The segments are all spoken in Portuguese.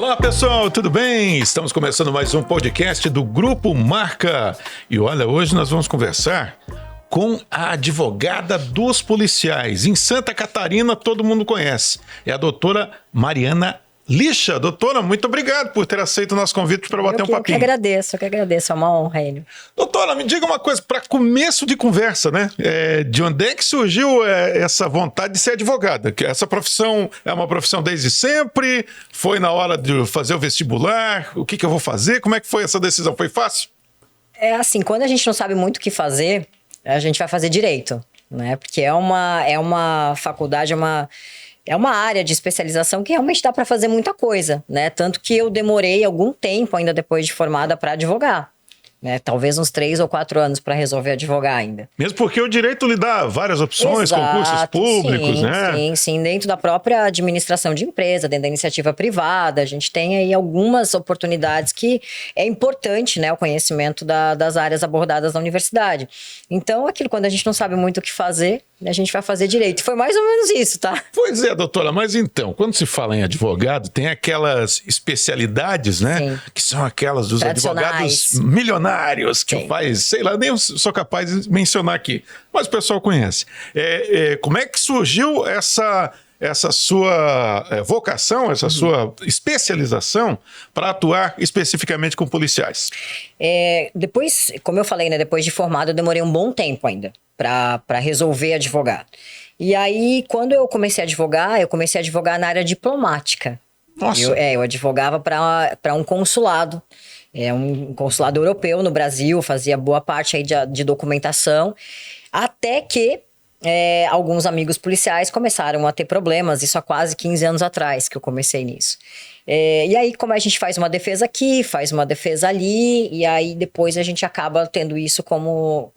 Olá pessoal, tudo bem? Estamos começando mais um podcast do Grupo Marca. E olha, hoje nós vamos conversar com a advogada dos policiais. Em Santa Catarina todo mundo conhece. É a doutora Mariana Lixa. Doutora, muito obrigado por ter aceito o nosso convite para bater um papinho. Eu que agradeço, é uma honra, Enio. Doutora, me diga uma coisa, para começo de conversa, né? De onde é que surgiu essa vontade de ser advogada? Que essa profissão é uma profissão desde sempre? Foi na hora de fazer o vestibular? O que eu vou fazer? Como é que foi essa decisão? Foi fácil? É assim, quando a gente não sabe muito o que fazer, a gente vai fazer direito, né? Porque é uma faculdade, é uma área de especialização que realmente dá para fazer muita coisa, né? Tanto que eu demorei algum tempo ainda depois de formada para advogar, né? Talvez uns 3 ou 4 anos para resolver advogar ainda. Mesmo porque o direito lhe dá várias opções, Exato, concursos públicos, sim, né? Sim, dentro da própria administração de empresa, dentro da iniciativa privada, a gente tem aí algumas oportunidades que é importante, né? O conhecimento das áreas abordadas na universidade. Então, quando a gente não sabe muito o que fazer, a gente vai fazer direito. Foi mais ou menos isso, tá? Pois é, doutora, mas então, quando se fala em advogado, tem aquelas especialidades, né? Sim. Que são aquelas dos advogados milionários, que faz, sei lá, nem sou capaz de mencionar aqui, mas o pessoal conhece. Como é que surgiu essa sua vocação, essa sua especialização para atuar especificamente com policiais? Depois, como eu falei, né, depois de formado, eu demorei um bom tempo ainda para resolver advogar. E aí, quando eu comecei a advogar na área diplomática. Nossa! Eu advogava para um consulado. Um consulado europeu no Brasil, fazia boa parte aí de documentação, até que alguns amigos policiais começaram a ter problemas, isso há quase 15 anos atrás que eu comecei nisso. E aí, como a gente faz uma defesa aqui, faz uma defesa ali, e aí depois a gente acaba tendo isso como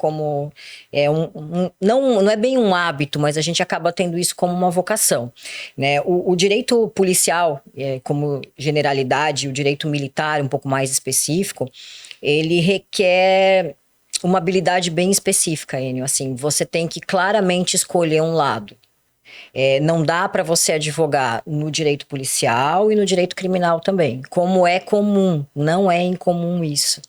não é bem um hábito, mas a gente acaba tendo isso como uma vocação, né? O direito policial, como generalidade, o direito militar um pouco mais específico, ele requer uma habilidade bem específica, Enio. Assim, você tem que claramente escolher um lado. Não dá para você advogar no direito policial e no direito criminal também. Como é comum, não é incomum isso,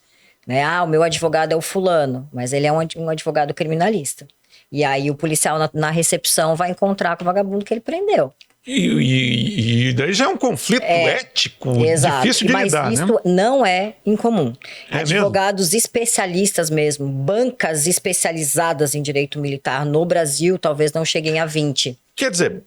né? O meu advogado é o fulano, mas ele é um advogado criminalista. E aí o policial na recepção vai encontrar com o vagabundo que ele prendeu. E daí já é um conflito ético, exato, difícil de lidar, mas né? isso não é incomum. Advogados mesmo? Especialistas mesmo, bancas especializadas em direito militar no Brasil, talvez não cheguem a 20. Quer dizer,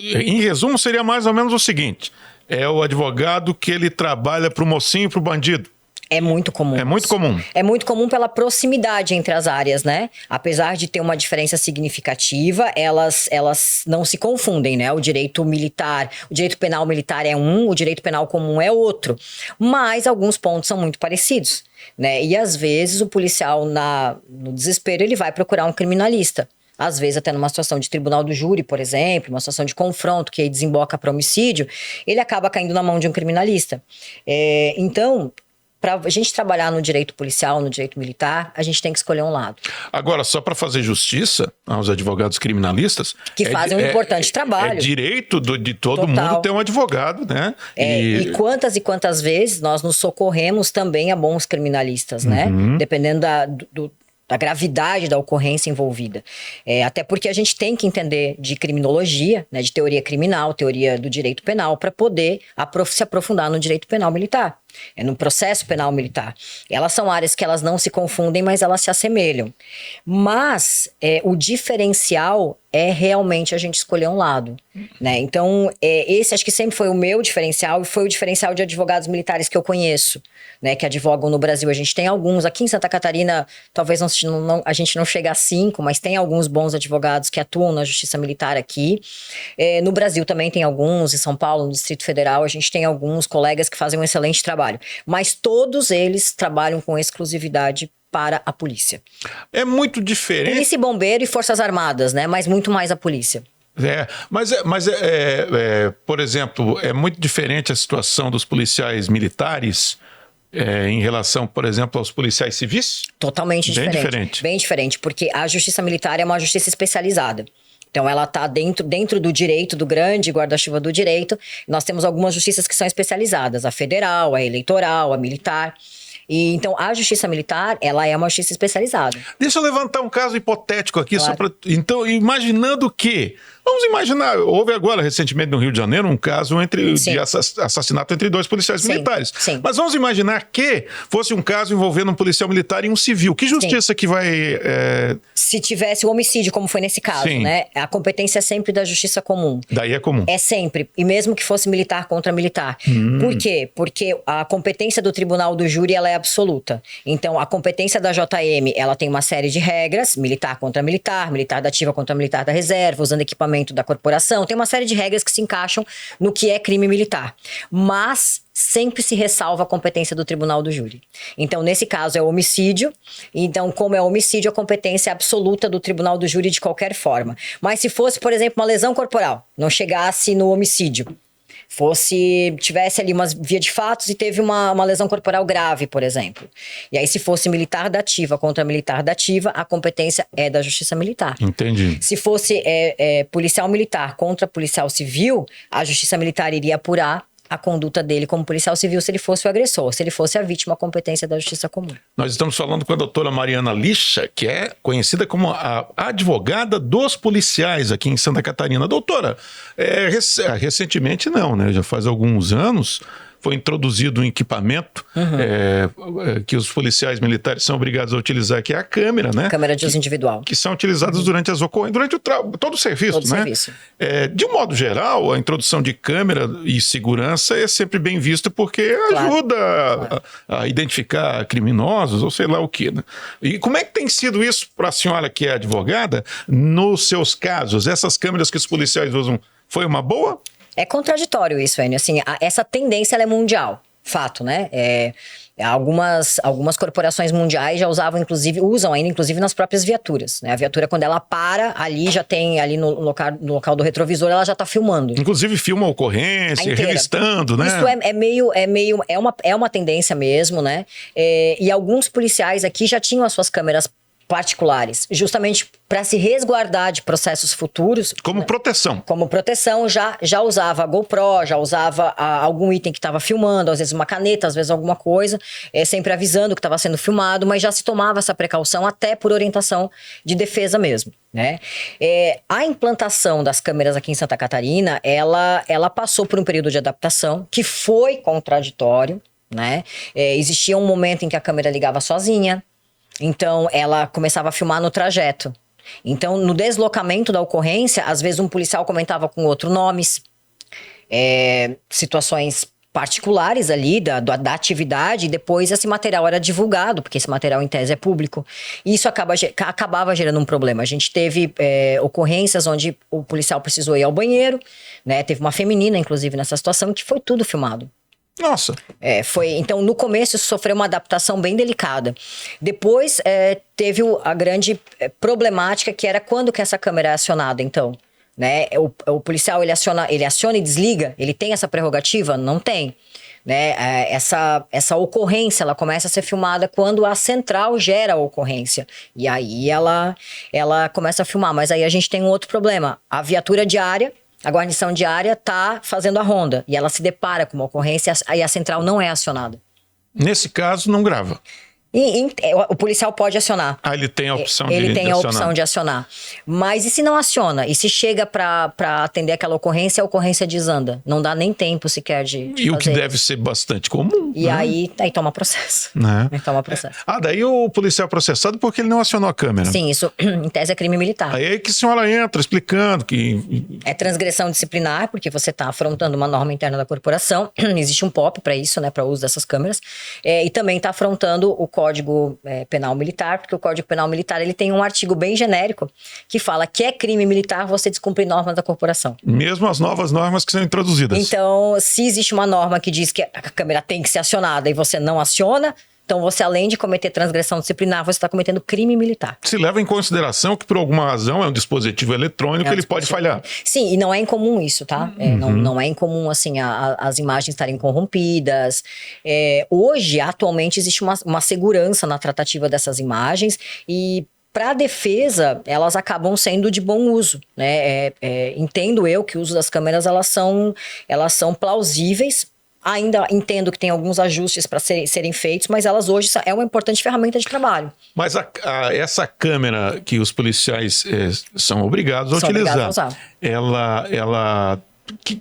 em resumo, seria mais ou menos o seguinte: é o advogado que ele trabalha para o mocinho e para o bandido. É muito comum. É muito comum. É muito comum pela proximidade entre as áreas, né? Apesar de ter uma diferença significativa, elas não se confundem, né? O direito militar, o direito penal militar é um, o direito penal comum é outro. Mas alguns pontos são muito parecidos, né? E às vezes o policial, no desespero, ele vai procurar um criminalista. Às vezes até numa situação de tribunal do júri, por exemplo, uma situação de confronto que aí desemboca para homicídio, ele acaba caindo na mão de um criminalista. Então, para a gente trabalhar no direito policial, no direito militar, a gente tem que escolher um lado. Agora, só para fazer justiça aos advogados criminalistas... Que fazem um importante trabalho. É direito de todo mundo ter um advogado, né? E quantas vezes nós nos socorremos também a bons criminalistas, né? Dependendo da gravidade da ocorrência envolvida. Até porque a gente tem que entender de criminologia, né, de teoria criminal, teoria do direito penal, para poder se aprofundar no direito penal militar, no processo penal militar. Elas são áreas que elas não se confundem, mas elas se assemelham. Mas o diferencial é realmente a gente escolher um lado, né? Então, esse acho que sempre foi o meu diferencial e foi o diferencial de advogados militares que eu conheço, né, que advogam no Brasil. A gente tem alguns, aqui em Santa Catarina, talvez a gente não chegue a 5, mas tem alguns bons advogados que atuam na Justiça Militar aqui. No Brasil também tem alguns, em São Paulo, no Distrito Federal, a gente tem alguns colegas que fazem um excelente trabalho. Mas todos eles trabalham com exclusividade para a polícia. É muito diferente. Polícia e bombeiro e forças armadas, né? Mas muito mais a polícia. Por exemplo, é muito diferente a situação dos policiais militares em relação, por exemplo, aos policiais civis? Totalmente diferente. Bem diferente, porque a justiça militar é uma justiça especializada. Então, ela está dentro do direito, do grande guarda-chuva do direito. Nós temos algumas justiças que são especializadas, a federal, a eleitoral, a militar. E, então, a justiça militar, ela é uma justiça especializada. Deixa eu levantar um caso hipotético aqui. Claro. Então, imaginando que... Vamos imaginar, houve agora, recentemente, no Rio de Janeiro, um caso de assassinato entre 2 policiais militares. Sim. Mas vamos imaginar que fosse um caso envolvendo um policial militar e um civil. Que justiça que vai... Se tivesse o homicídio, como foi nesse caso, né? A competência é sempre da justiça comum. Daí é comum. É sempre. E mesmo que fosse militar contra militar. Por quê? Porque a competência do tribunal do júri, ela é absoluta. Então, a competência da JM, ela tem uma série de regras, militar contra militar, militar da ativa contra militar da reserva, usando equipamento da corporação, tem uma série de regras que se encaixam no que é crime militar. Mas sempre se ressalva a competência do tribunal do júri. Então, nesse caso, é homicídio. Então, como é homicídio, a competência é absoluta do tribunal do júri de qualquer forma. Mas se fosse, por exemplo, uma lesão corporal, não chegasse no homicídio, tivesse ali uma via de fatos e teve uma lesão corporal grave, por exemplo. E aí, se fosse militar da ativa contra militar da ativa, a competência é da justiça militar. Entendi. Se fosse policial militar contra policial civil, a justiça militar iria apurar a conduta dele como policial civil se ele fosse o agressor. Se ele fosse a vítima, a competência da justiça comum. Nós estamos falando com a doutora Mariana Lixa, que é conhecida como a advogada dos policiais aqui em Santa Catarina. Doutora, recentemente não, né? Já faz alguns anos foi introduzido um equipamento que os policiais militares são obrigados a utilizar, que é a câmera, né? Câmera de uso individual. Que são utilizadas durante as ocorrências, durante todo o serviço, todo né? Serviço. De um modo geral, a introdução de câmera e segurança é sempre bem vista porque ajuda a identificar criminosos ou sei lá o quê, né? E como é que tem sido isso para a senhora que é advogada, nos seus casos? Essas câmeras que os policiais usam, foi uma boa? É contraditório isso, Enio. Assim, essa tendência ela é mundial, fato, né? Algumas corporações mundiais já usam ainda, inclusive nas próprias viaturas, né? A viatura, quando ela para, ali já tem, ali no local do retrovisor, ela já tá filmando. Inclusive filma a ocorrência, revistando, né? Isso é uma tendência mesmo, né? E alguns policiais aqui já tinham as suas câmeras particulares, justamente para se resguardar de processos futuros. Como proteção. Como proteção, já usava a GoPro, já usava algum item que estava filmando, às vezes uma caneta, às vezes alguma coisa, sempre avisando que estava sendo filmado, mas já se tomava essa precaução até por orientação de defesa mesmo, né? A implantação das câmeras aqui em Santa Catarina, ela passou por um período de adaptação que foi contraditório, né? Existia um momento em que a câmera ligava sozinha. Então, ela começava a filmar no trajeto. Então, no deslocamento da ocorrência, às vezes um policial comentava com outro nomes, situações particulares ali da atividade, e depois esse material era divulgado, porque esse material em tese é público. E isso acabava gerando um problema. A gente teve ocorrências onde o policial precisou ir ao banheiro, né? Teve uma feminina, inclusive, nessa situação, que foi tudo filmado. Nossa! Então, no começo, sofreu uma adaptação bem delicada. Depois, teve a grande problemática, que era quando que essa câmera é acionada, então. Né? O policial, ele aciona e desliga? Ele tem essa prerrogativa? Não tem. Né? Essa ocorrência, ela começa a ser filmada quando a central gera a ocorrência. E aí, ela começa a filmar. Mas aí a gente tem um outro problema. A viatura diária, a guarnição diária está fazendo a ronda e ela se depara com uma ocorrência e a central não é acionada. Nesse caso, não grava. O policial pode acionar. Ele tem a opção de acionar. Mas e se não aciona? E se chega para atender aquela ocorrência, a ocorrência desanda? Não dá nem tempo sequer de fazer. O que deve ser bastante comum. E aí toma processo. Né? Aí toma processo. Daí o policial é processado porque ele não acionou a câmera. Sim, isso em tese é crime militar. Aí é que a senhora entra explicando que... É transgressão disciplinar, porque você está afrontando uma norma interna da corporação. Existe um POP para isso, né, para o uso dessas câmeras. E também está afrontando o Código Penal Militar, porque o Código Penal Militar ele tem um artigo bem genérico que fala que é crime militar você descumprir normas da corporação. Mesmo as novas normas que são introduzidas. Então, se existe uma norma que diz que a câmera tem que ser acionada e você não aciona, então você, além de cometer transgressão disciplinar, você está cometendo crime militar. Se leva em consideração que, por alguma razão, é um dispositivo eletrônico, ele pode falhar. Sim, e não é incomum isso, tá? Não é incomum, assim, as imagens estarem corrompidas. Hoje, atualmente, existe uma segurança na tratativa dessas imagens e para a defesa, elas acabam sendo de bom uso, né? Entendo eu que o uso das câmeras, elas são plausíveis. Ainda entendo que tem alguns ajustes para serem feitos, mas elas hoje é uma importante ferramenta de trabalho. Mas essa câmera que os policiais são obrigados a utilizar, ela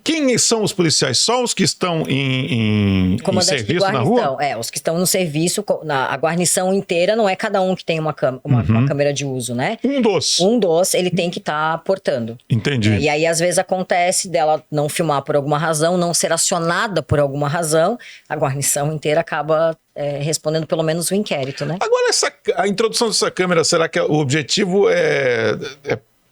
quem são os policiais? Só os que estão em serviço na rua? Os que estão no serviço, a guarnição inteira, não é cada um que tem uma câmera de uso, né? Um dos, ele tem que estar portando. Entendi. E aí, às vezes, acontece dela não filmar por alguma razão, não ser acionada por alguma razão, a guarnição inteira acaba respondendo pelo menos o inquérito, né? Agora, a introdução dessa câmera, será que o objetivo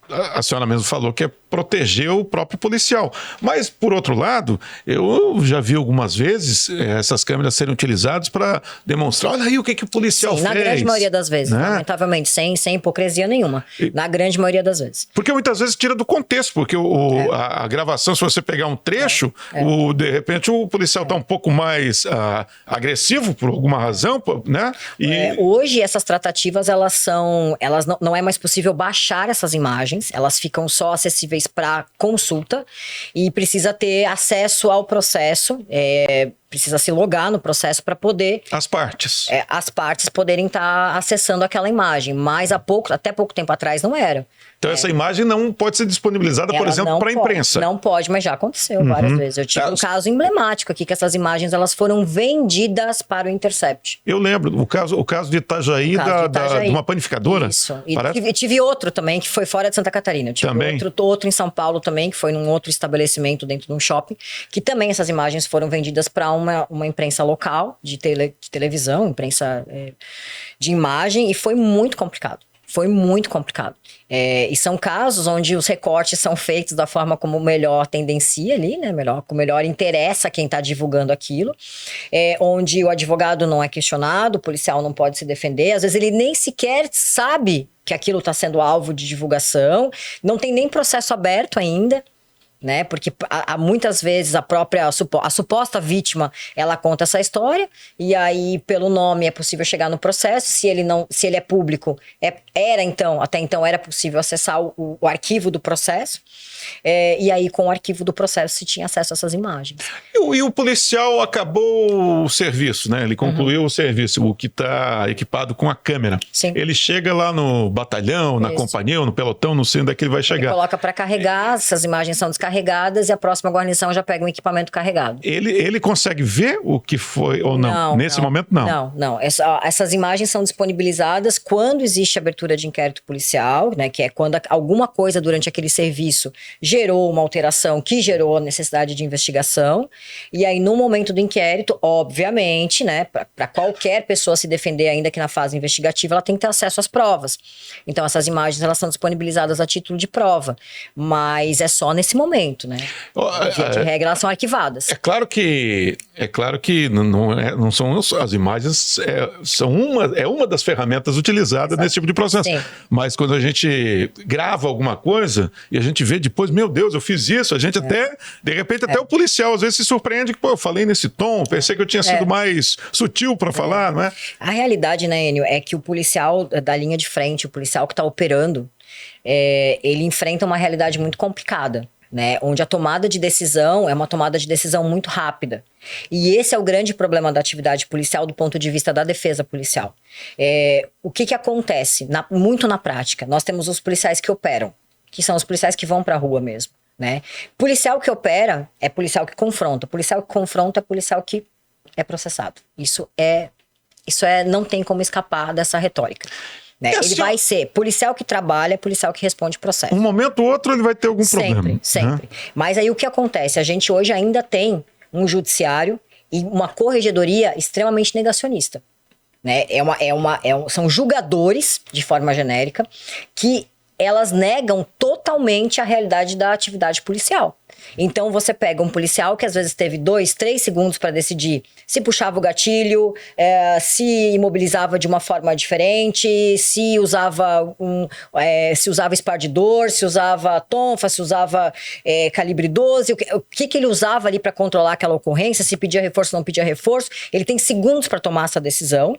a senhora mesmo falou que é proteger o próprio policial. Mas, por outro lado, eu já vi algumas vezes essas câmeras serem utilizadas para demonstrar, olha aí o que o policial fez. Na grande maioria das vezes, né? Lamentavelmente, sem hipocrisia nenhuma. Na grande maioria das vezes. Porque muitas vezes tira do contexto, porque a gravação, se você pegar um trecho, de repente o policial está um pouco mais agressivo por alguma razão, né? Hoje, essas tratativas, não é mais possível baixar essas imagens, elas ficam só acessíveis para consulta e precisa ter acesso ao processo, precisa se logar no processo para poder... As partes poderem estar acessando aquela imagem, mas até pouco tempo atrás não era. Então essa imagem não pode ser disponibilizada, por exemplo, para a imprensa? Não pode, mas já aconteceu várias vezes. Eu tive um caso emblemático aqui, que essas imagens elas foram vendidas para o Intercept. Eu lembro, o caso de Itajaí, de uma panificadora. Isso, e tive outro também, que foi fora de Santa Catarina. Eu tive outro em São Paulo também, que foi num outro estabelecimento dentro de um shopping, que também essas imagens foram vendidas para uma imprensa local, de televisão, imprensa de imagem, e foi muito complicado. Foi muito complicado. E são casos onde os recortes são feitos da forma como melhor tendencia ali, né? Como melhor interessa quem está divulgando aquilo. Onde o advogado não é questionado, o policial não pode se defender. Às vezes ele nem sequer sabe que aquilo está sendo alvo de divulgação. Não tem nem processo aberto ainda, né? Porque muitas vezes a suposta vítima, ela conta essa história, e aí pelo nome é possível chegar no processo. Se ele é público, até então era possível acessar o arquivo do processo, e aí com o arquivo do processo se tinha acesso a essas imagens. E o policial acabou o serviço, né? Ele concluiu o serviço, o que está equipado com a câmera. Sim. Ele chega lá no batalhão, na companhia, ou no pelotão, não sei onde é que ele vai chegar. Ele coloca para carregar, essas imagens são descarregadas, e a próxima guarnição já pega um equipamento carregado. Ele consegue ver o que foi ou não? Nesse momento, não. Não. Essas imagens são disponibilizadas quando existe abertura de inquérito policial, né? Que é quando alguma coisa durante aquele serviço gerou uma alteração que gerou a necessidade de investigação. E aí, no momento do inquérito, obviamente, né? Para qualquer pessoa se defender, ainda que na fase investigativa, ela tem que ter acesso às provas. Então, essas imagens, elas são disponibilizadas a título de prova. Mas é só nesse momento. Né? Via de regra, elas são arquivadas. É claro que não são as imagens, são uma das ferramentas utilizadas nesse tipo de processo. Sim. Mas quando a gente grava alguma coisa e a gente vê depois, meu Deus, eu fiz isso, a gente até, de repente, até o policial às vezes se surpreende que, eu falei nesse tom, pensei que eu tinha sido mais sutil para falar, não é? A realidade, né, Enio, é que o policial da linha de frente, o policial que está operando, ele enfrenta uma realidade muito complicada. Né, onde a tomada de decisão é uma tomada de decisão muito rápida. E esse é o grande problema da atividade policial do ponto de vista da defesa policial. O que acontece? Muito na prática, nós temos os policiais que operam, que são os policiais que vão para a rua mesmo. Né? Policial que opera é policial que confronta. Policial que confronta é policial que é processado. Isso não tem como escapar dessa retórica. Né? Ele vai ser policial que trabalha, policial que responde processo. Um momento ou outro ele vai ter algum problema. Sempre. Mas aí o que acontece? A gente hoje ainda tem um judiciário e uma corregedoria extremamente negacionista. Né? São julgadores, de forma genérica, que elas negam totalmente a realidade da atividade policial. Então você pega um policial que às vezes teve 2, 3 segundos para decidir se puxava o gatilho, se imobilizava de uma forma diferente, se usava espardidor, se usava tonfa, se usava calibre 12, o que ele usava ali para controlar aquela ocorrência, se pedia reforço ou não pedia reforço. Ele tem segundos para tomar essa decisão.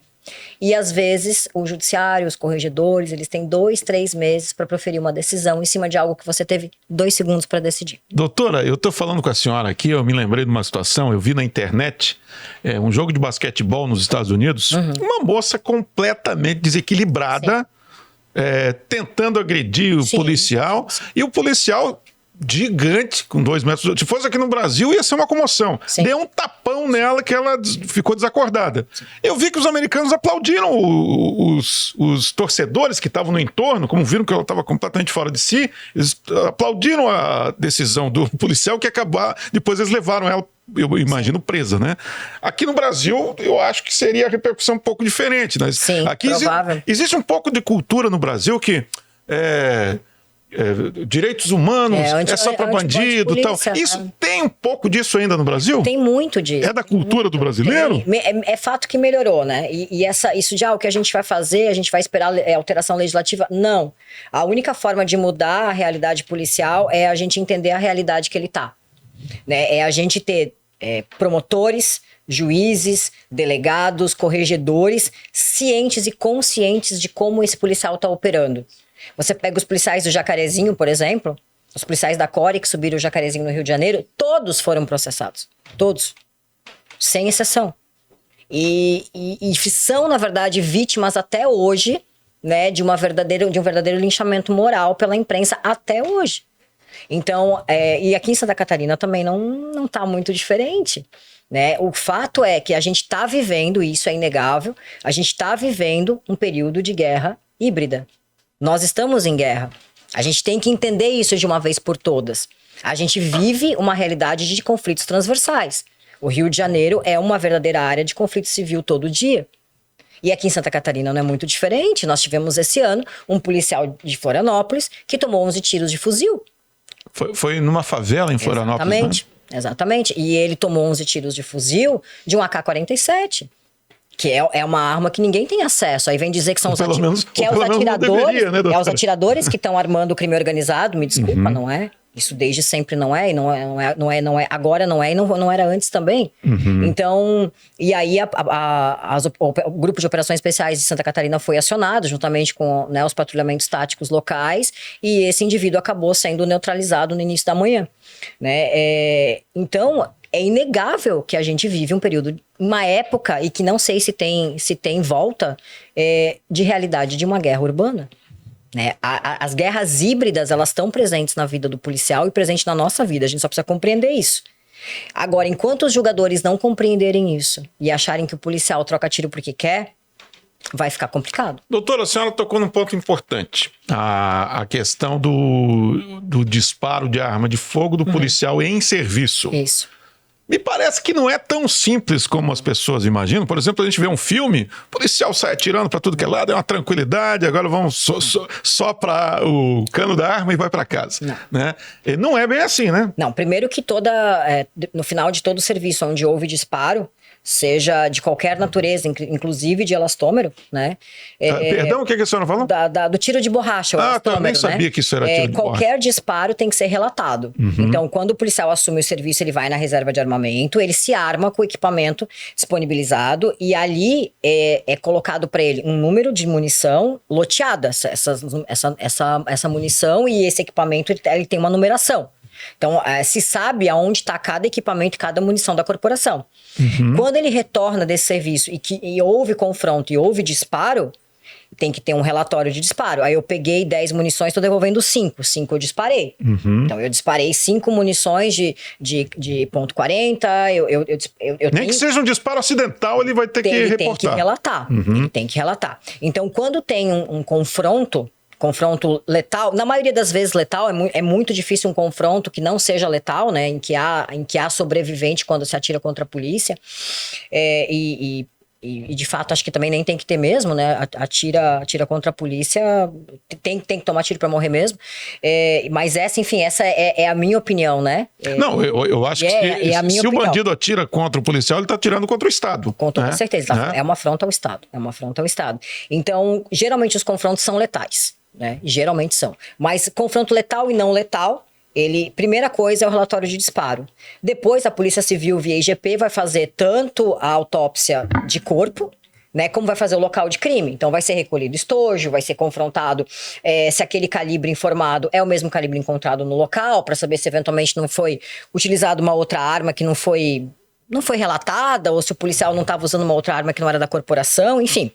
E às vezes o judiciário, os corregedores, eles têm 2, 3 meses para proferir uma decisão em cima de algo que você teve 2 segundos para decidir. Doutora, eu estou falando com a senhora aqui, eu me lembrei de uma situação, eu vi na internet um jogo de basquetebol nos Estados Unidos, uma moça completamente desequilibrada, tentando agredir o policial, e o policial gigante, com 2 metros. Se fosse aqui no Brasil, ia ser uma comoção. Sim. Deu um tapão nela que ela ficou desacordada. Sim. Eu vi que os americanos aplaudiram os torcedores que estavam no entorno, como viram que ela estava completamente fora de si, eles aplaudiram a decisão do policial que acabar. Depois eles levaram ela, eu imagino, presa, né? Aqui no Brasil, eu acho que seria a repercussão um pouco diferente. Né? Sim, aqui existe um pouco de cultura no Brasil que direitos humanos, é só para bandido e tal. Isso tem um pouco disso ainda no Brasil? Tem muito disso. É da cultura do brasileiro? É fato que melhorou, né? E isso o que a gente vai fazer, a gente vai esperar alteração legislativa? Não. A única forma de mudar a realidade policial é a gente entender a realidade que ele tá. Né? É a gente ter promotores, juízes, delegados, corregedores, cientes e conscientes de como esse policial está operando. Você pega os policiais do Jacarezinho, por exemplo, os policiais da CORE que subiram o Jacarezinho no Rio de Janeiro, todos foram processados. Todos. Sem exceção. E são, na verdade, vítimas até hoje, né, de um verdadeiro linchamento moral pela imprensa até hoje. Então, e aqui em Santa Catarina também não tá muito diferente. Né? O fato é que a gente está vivendo, isso é inegável, a gente está vivendo um período de guerra híbrida. Nós estamos em guerra. A gente tem que entender isso de uma vez por todas. A gente vive uma realidade de conflitos transversais. O Rio de Janeiro é uma verdadeira área de conflito civil todo dia. E aqui em Santa Catarina não é muito diferente. Nós tivemos esse ano um policial de Florianópolis que tomou 11 tiros de fuzil. Foi numa favela em Florianópolis, exatamente, né? Exatamente. E ele tomou 11 tiros de fuzil de um AK-47. Que é uma arma que ninguém tem acesso. Aí vem dizer que são os atiradores. Deveria, né, os atiradores que estão armando o crime organizado. Me desculpa, não é? Isso desde sempre não é. E não é agora não é e não era antes também. Então, e aí o grupo de operações especiais de Santa Catarina foi acionado, juntamente com, né, os patrulhamentos táticos locais. E esse indivíduo acabou sendo neutralizado no início da manhã. Né? Então, é inegável que a gente vive um período, uma época, e que não sei se tem volta, de realidade de uma guerra urbana. Né? As guerras híbridas, elas estão presentes na vida do policial e presentes na nossa vida. A gente só precisa compreender isso. Agora, enquanto os julgadores não compreenderem isso e acharem que o policial troca tiro porque quer, vai ficar complicado. Doutora, a senhora tocou num ponto importante. A questão do disparo de arma de fogo do policial em serviço. Isso. Me parece que não é tão simples como as pessoas imaginam. Por exemplo, a gente vê um filme, o policial sai atirando para tudo que é lado, é uma tranquilidade, agora vamos só para o cano da arma e vai para casa. Não. Né? E não é bem assim, né? Não, primeiro que no final de todo serviço onde houve disparo, seja de qualquer natureza, inclusive de elastômero, né? Perdão, o que a senhora falou? Do tiro de borracha, o elastômero, eu nem sabia, né? Que isso era tiro de borracha. Qualquer disparo tem que ser relatado. Então, quando o policial assume o serviço, ele vai na reserva de armamento, ele se arma com o equipamento disponibilizado e ali é colocado para ele um número de munição loteada. Essa munição e esse equipamento, ele tem uma numeração. Então, se sabe aonde está cada equipamento e cada munição da corporação. Quando ele retorna desse serviço e houve confronto e houve disparo, tem que ter um relatório de disparo. Aí eu peguei 10 munições, estou devolvendo 5. 5 eu disparei. Então, eu disparei 5 munições de ponto .40. Nem que seja um disparo acidental, ele vai ter que reportar. Tem que relatar. Ele tem que relatar. Então, quando tem um confronto letal, na maioria das vezes letal, é muito difícil um confronto que não seja letal, né, em que há sobrevivente quando se atira contra a polícia, e de fato acho que também nem tem que ter mesmo, né, atira contra a polícia, tem que tomar tiro para morrer mesmo, mas essa é a minha opinião, né. Não, eu acho que se o bandido atira contra o policial, ele está atirando contra o Estado. Com toda certeza, é uma afronta ao Estado, Então, geralmente os confrontos são letais. Né? Geralmente são. Mas confronto letal e não letal, primeira coisa é o relatório de disparo. Depois a Polícia Civil via IGP vai fazer tanto a autópsia de corpo, né? Como vai fazer o local de crime? Então vai ser recolhido estojo, vai ser confrontado se aquele calibre informado é o mesmo calibre encontrado no local, para saber se eventualmente não foi utilizada uma outra arma que não foi relatada, ou se o policial não estava usando uma outra arma que não era da corporação, enfim.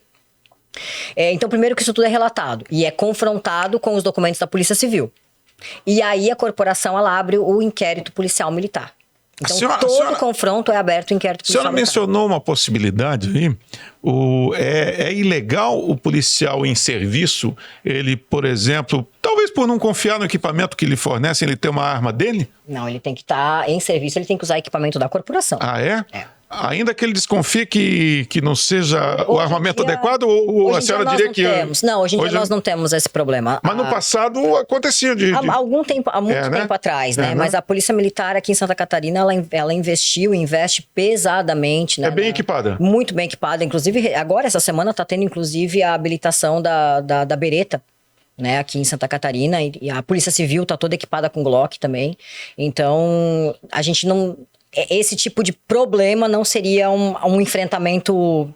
Então, primeiro que isso tudo é relatado e é confrontado com os documentos da Polícia Civil. E aí a corporação ela abre o inquérito policial militar. Então, todo confronto é aberto o inquérito policial militar. A senhora mencionou uma possibilidade aí. É ilegal o policial em serviço, ele, por exemplo, talvez por não confiar no equipamento que lhe fornecem, ele ter uma arma dele? Não, ele tem que estar em serviço, ele tem que usar equipamento da corporação. Ah, é? É. Ainda que ele desconfie que não seja o armamento adequado, ou a senhora diria que... Não, hoje em dia nós não temos esse problema. Mas no passado acontecia há algum tempo, há muito tempo atrás, né? Mas a Polícia Militar aqui em Santa Catarina, ela investe pesadamente. Né? É bem equipada? Muito bem equipada. Inclusive, agora, essa semana, está tendo inclusive a habilitação da Beretta, né, aqui em Santa Catarina, e a Polícia Civil está toda equipada com Glock também. Então, a gente não... Esse tipo de problema não seria um enfrentamento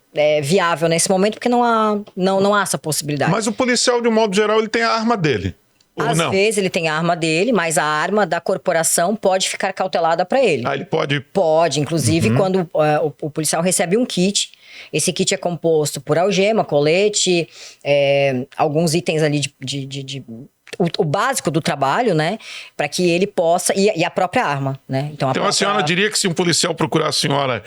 viável nesse momento, porque não há essa possibilidade. Mas o policial, de um modo geral, ele tem a arma dele? Às vezes ele tem a arma dele, mas a arma da corporação pode ficar cautelada para ele. Ah, ele pode? Pode, inclusive quando o policial recebe um kit. Esse kit é composto por algema, colete, alguns itens ali o básico do trabalho, né? Para que ele possa... E a própria arma, né? Então a senhora diria que se um policial procurar a senhora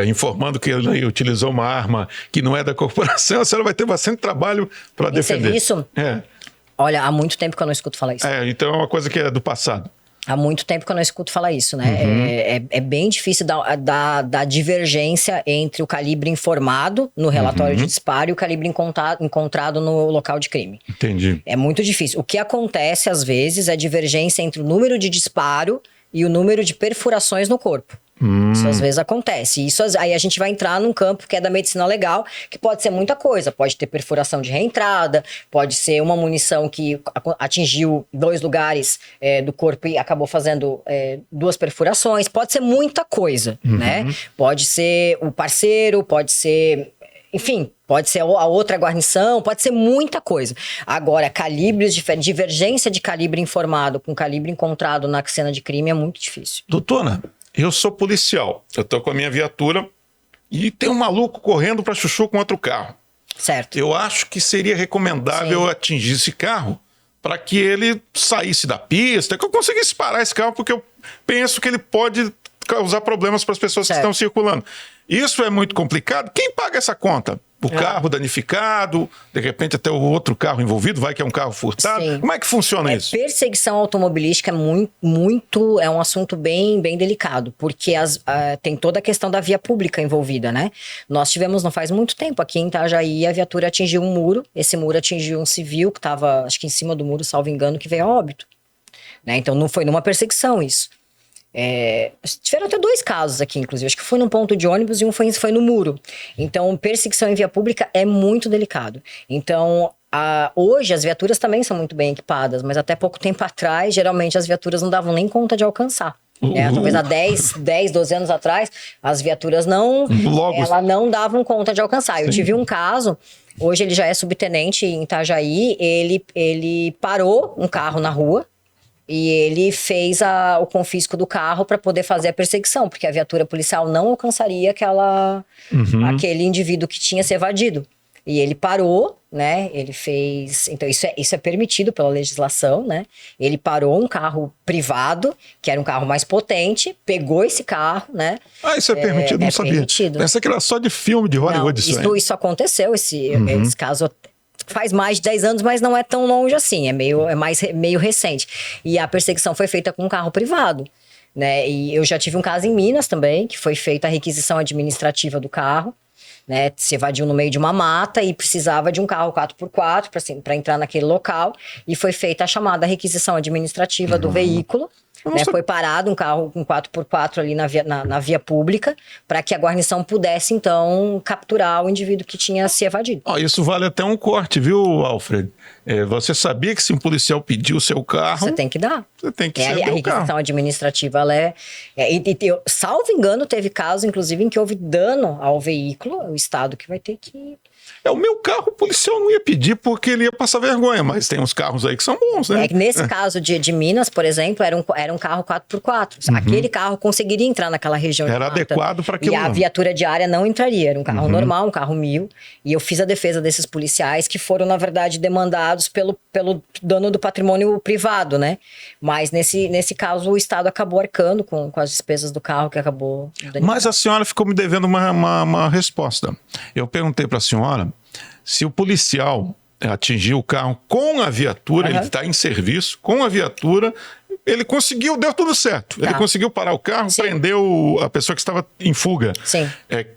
informando que ele utilizou uma arma que não é da corporação, a senhora vai ter bastante trabalho para defender. Serviço? Olha, há muito tempo que eu não escuto falar isso. Então é uma coisa que é do passado. Há muito tempo que eu não escuto falar isso, né? É bem difícil da divergência entre o calibre informado no relatório de disparo e o calibre encontrado no local de crime. Entendi. É muito difícil. O que acontece, às vezes, é divergência entre o número de disparo e o número de perfurações no corpo. Isso às vezes acontece. Aí a gente vai entrar num campo que é da medicina legal, que pode ser muita coisa. Pode ter perfuração de reentrada, pode ser uma munição que atingiu 2 lugares do corpo e acabou fazendo 2 perfurações. Pode ser muita coisa, né? Pode ser o parceiro, pode ser... Enfim, pode ser a outra guarnição, pode ser muita coisa. Agora, calibres diferentes, divergência de calibre informado com calibre encontrado na cena de crime é muito difícil. Doutora, eu sou policial, eu tô com a minha viatura e tem um maluco correndo para chuchu com outro carro. Certo. Eu acho que seria recomendável atingir esse carro para que ele saísse da pista, que eu conseguisse parar esse carro, porque eu penso que ele pode causar problemas para as pessoas que estão circulando. Isso é muito complicado. Quem paga essa conta? O carro danificado, de repente até o outro carro envolvido, vai que é um carro furtado. Sim. Como é que funciona isso? Perseguição automobilística é um assunto bem, bem delicado, porque tem toda a questão da via pública envolvida, né? Nós tivemos, não faz muito tempo, aqui em Itajaí, a viatura atingiu um muro, esse muro atingiu um civil que estava, acho que em cima do muro, salvo engano, que veio a óbito. Né? Então não foi numa perseguição isso. Tiveram até 2 casos aqui, inclusive. Acho que foi num ponto de ônibus e um foi no muro. Então, perseguição em via pública é muito delicado. Então, hoje as viaturas também são muito bem equipadas, mas até pouco tempo atrás, geralmente as viaturas não davam nem conta de alcançar. Talvez há 10, 12 anos atrás, as viaturas não davam conta de alcançar. Sim. Eu tive um caso, hoje ele já é subtenente em Itajaí, ele parou um carro na rua, e ele fez o confisco do carro para poder fazer a perseguição, porque a viatura policial não alcançaria aquele indivíduo que tinha se evadido. E ele parou, né? Ele fez... Então, isso é permitido pela legislação, né? Ele parou um carro privado, que era um carro mais potente, pegou esse carro, né? Isso é permitido, não sabia. Permitido. Pensa que era só de filme de Hollywood. Não, isso aconteceu, esse caso... Faz mais de 10 anos, mas não é tão longe assim, é meio recente. E a perseguição foi feita com um carro privado, né? E eu já tive um caso em Minas também, que foi feita a requisição administrativa do carro, né? Se evadiu no meio de uma mata e precisava de um carro 4x4 para entrar naquele local, e foi feita a chamada requisição administrativa do veículo, Né? Foi parado um carro com 4x4 ali na via pública para que a guarnição pudesse, então, capturar o indivíduo que tinha se evadido. Isso vale até um corte, viu, Alfred? Você sabia que se um policial pedir o seu carro... Você tem que dar. Você tem que A requisição administrativa, ela salvo engano, teve caso, inclusive, em que houve dano ao veículo, o Estado que vai ter que... O meu carro o policial não ia pedir porque ele ia passar vergonha, mas tem uns carros aí que são bons, né? Nesse caso de Minas, por exemplo, era um carro 4x4. Aquele carro conseguiria entrar naquela região. Era adequado para aquilo. E a viatura diária não entraria. Era um carro normal, um carro 1000. E eu fiz a defesa desses policiais que foram, na verdade, demandados pelo dano do patrimônio privado, né? Mas nesse caso o Estado acabou arcando com as despesas do carro que acabou... Mas a senhora ficou me devendo uma resposta. Eu perguntei para a senhora se o policial atingiu o carro com a viatura, ele está em serviço, com a viatura, ele conseguiu, deu tudo certo. Ele conseguiu parar o carro, prendeu a pessoa que estava em fuga. Sim.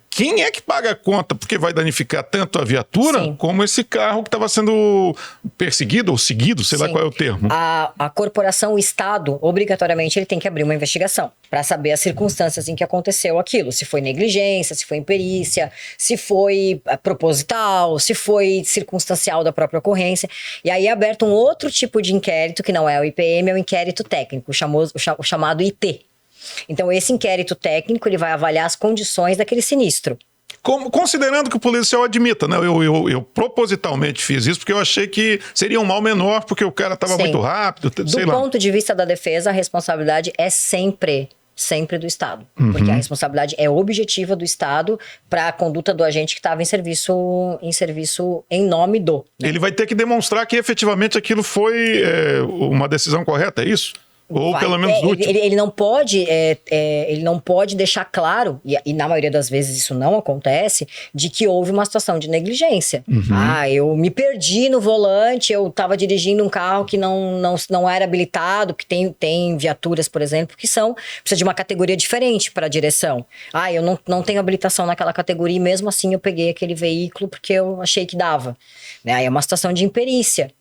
Quem é que paga a conta? Porque vai danificar tanto a viatura como esse carro que estava sendo perseguido ou seguido, sei lá qual é o termo. A corporação, o Estado, obrigatoriamente, ele tem que abrir uma investigação para saber as circunstâncias em que aconteceu aquilo. Se foi negligência, se foi imperícia, se foi proposital, se foi circunstancial da própria ocorrência. E aí é aberto um outro tipo de inquérito, que não é o IPM, é o inquérito técnico, o chamado IT. Então, esse inquérito técnico, ele vai avaliar as condições daquele sinistro. Considerando que o policial admita, né? Eu propositalmente fiz isso porque eu achei que seria um mal menor porque o cara estava muito rápido, sei lá. Do ponto de vista da defesa, a responsabilidade é sempre do Estado. Porque a responsabilidade é objetiva do Estado para a conduta do agente que estava em serviço em nome do. Né? Ele vai ter que demonstrar que efetivamente aquilo foi uma decisão correta, é isso? Ou pelo menos útil. Ele não pode deixar claro, e na maioria das vezes isso não acontece, de que houve uma situação de negligência. Eu me perdi no volante, eu estava dirigindo um carro que não era habilitado, que tem viaturas, por exemplo, que precisa de uma categoria diferente para a direção. Eu não tenho habilitação naquela categoria e mesmo assim eu peguei aquele veículo porque eu achei que dava. Aí é uma situação de imperícia.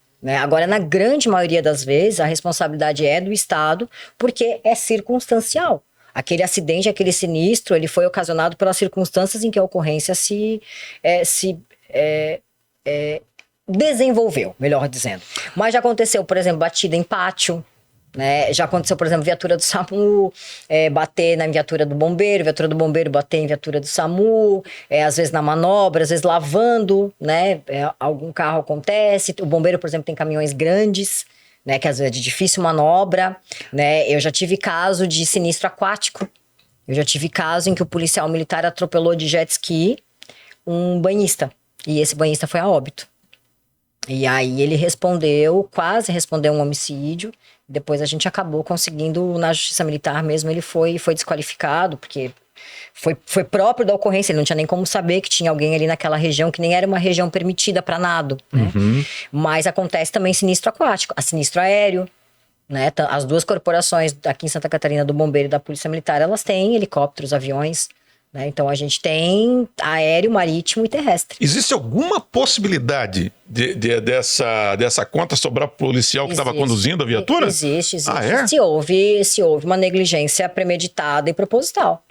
Agora, na grande maioria das vezes, a responsabilidade é do Estado, porque é circunstancial. Aquele acidente, aquele sinistro, ele foi ocasionado pelas circunstâncias em que a ocorrência se desenvolveu, melhor dizendo. Mas já aconteceu, por exemplo, batida em pátio, né? Já aconteceu, por exemplo, viatura do SAMU bater na viatura do bombeiro bater em viatura do SAMU, às vezes na manobra, às vezes lavando, né? Algum carro acontece, o bombeiro, por exemplo, tem caminhões grandes, né? Que às vezes é de difícil manobra, né? Eu já tive caso de sinistro aquático, eu já tive caso em que o policial militar atropelou de jet ski um banhista, e esse banhista foi a óbito. E aí ele quase respondeu um homicídio. Depois a gente acabou conseguindo, na Justiça Militar mesmo, ele foi desqualificado, porque foi próprio da ocorrência, ele não tinha nem como saber que tinha alguém ali naquela região, que nem era uma região permitida para nado, né? Mas acontece também sinistro aquático, sinistro aéreo, né? As duas corporações aqui em Santa Catarina, do Bombeiro e da Polícia Militar, elas têm helicópteros, aviões, né? Então a gente tem aéreo, marítimo e terrestre. Existe alguma possibilidade dessa conta sobrar pro policial que estava conduzindo a viatura? Existe. Se houve uma negligência premeditada e proposital,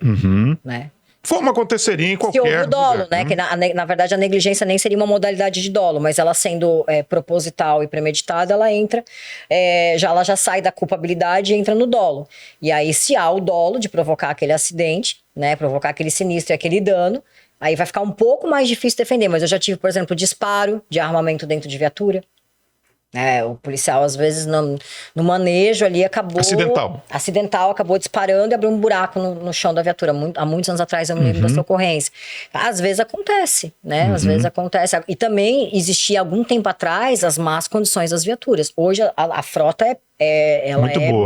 né? Como aconteceria em qualquer lugar. Se houve o dolo, lugar, né? Que na verdade a negligência nem seria uma modalidade de dolo, mas ela sendo proposital e premeditada, ela entra, ela já sai da culpabilidade e entra no dolo. E aí, se há o dolo de provocar aquele acidente, né? Provocar aquele sinistro e aquele dano, aí vai ficar um pouco mais difícil defender. Mas eu já tive, por exemplo, disparo de armamento dentro de viatura. O policial, às vezes, no manejo ali, acidental, acabou disparando e abriu um buraco no chão da viatura. Há muitos anos atrás eu me lembro dessa ocorrência. Às vezes acontece, né? Às vezes acontece. E também existia, algum tempo atrás, as más condições das viaturas. Hoje a frota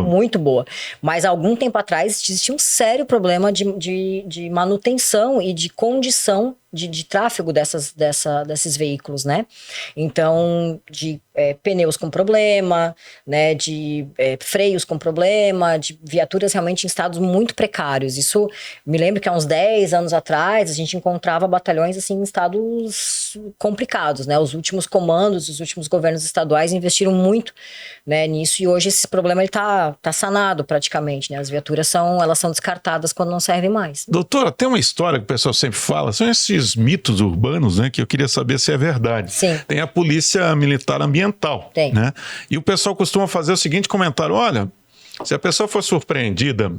muito boa. Mas há algum tempo atrás existia um sério problema de manutenção e de condição de tráfego desses veículos, né? Então, de pneus com problema, né? De freios com problema, de viaturas realmente em estados muito precários. Isso, me lembro que há uns 10 anos atrás, a gente encontrava batalhões assim em estados complicados, né? Os últimos comandos, os últimos governos estaduais investiram muito, né, nisso, e hoje hoje esse problema tá sanado praticamente, né? As viaturas elas são descartadas quando não servem mais. Doutora, tem uma história que o pessoal sempre fala, são esses mitos urbanos, né? Que eu queria saber se é verdade. Sim. Tem a Polícia Militar Ambiental. Tem. Né? E o pessoal costuma fazer o seguinte comentário, olha, se a pessoa for surpreendida,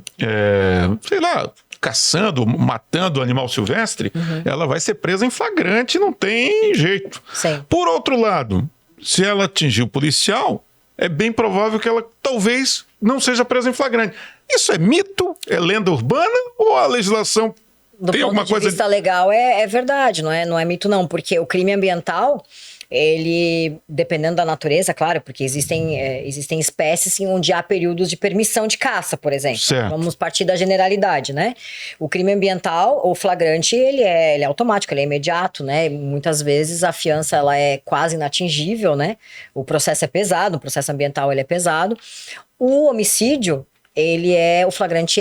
sei lá, caçando, matando animal silvestre, ela vai ser presa em flagrante, não tem jeito. Sim. Por outro lado, se ela atingir o policial, é bem provável que ela talvez não seja presa em flagrante. Isso é mito? É lenda urbana? Ou a legislação tem alguma coisa... Do ponto de vista legal, é verdade, não é mito não, porque o crime ambiental... ele, dependendo da natureza, claro, porque existem espécies onde há períodos de permissão de caça, por exemplo. Certo. Vamos partir da generalidade, né? O crime ambiental, o flagrante, ele é automático, ele é imediato, né? Muitas vezes a fiança, ela é quase inatingível, né? O processo é pesado, o processo ambiental, ele é pesado. O homicídio, o flagrante,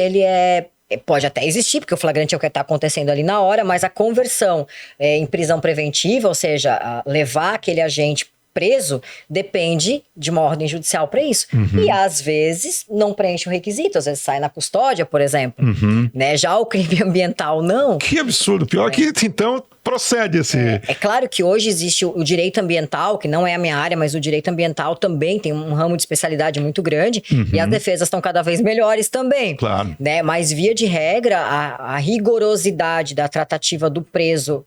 pode até existir, porque o flagrante é o que está acontecendo ali na hora, mas a conversão em prisão preventiva, ou seja, levar aquele agente preso, depende de uma ordem judicial para isso. E às vezes não preenche o requisito, às vezes sai na custódia, por exemplo. Né? Já o crime ambiental, não. Que absurdo, pior que então procede esse... É claro que hoje existe o direito ambiental, que não é a minha área, mas o direito ambiental também tem um ramo de especialidade muito grande, e as defesas estão cada vez melhores também. Claro. Né? Mas, via de regra, a rigorosidade da tratativa do preso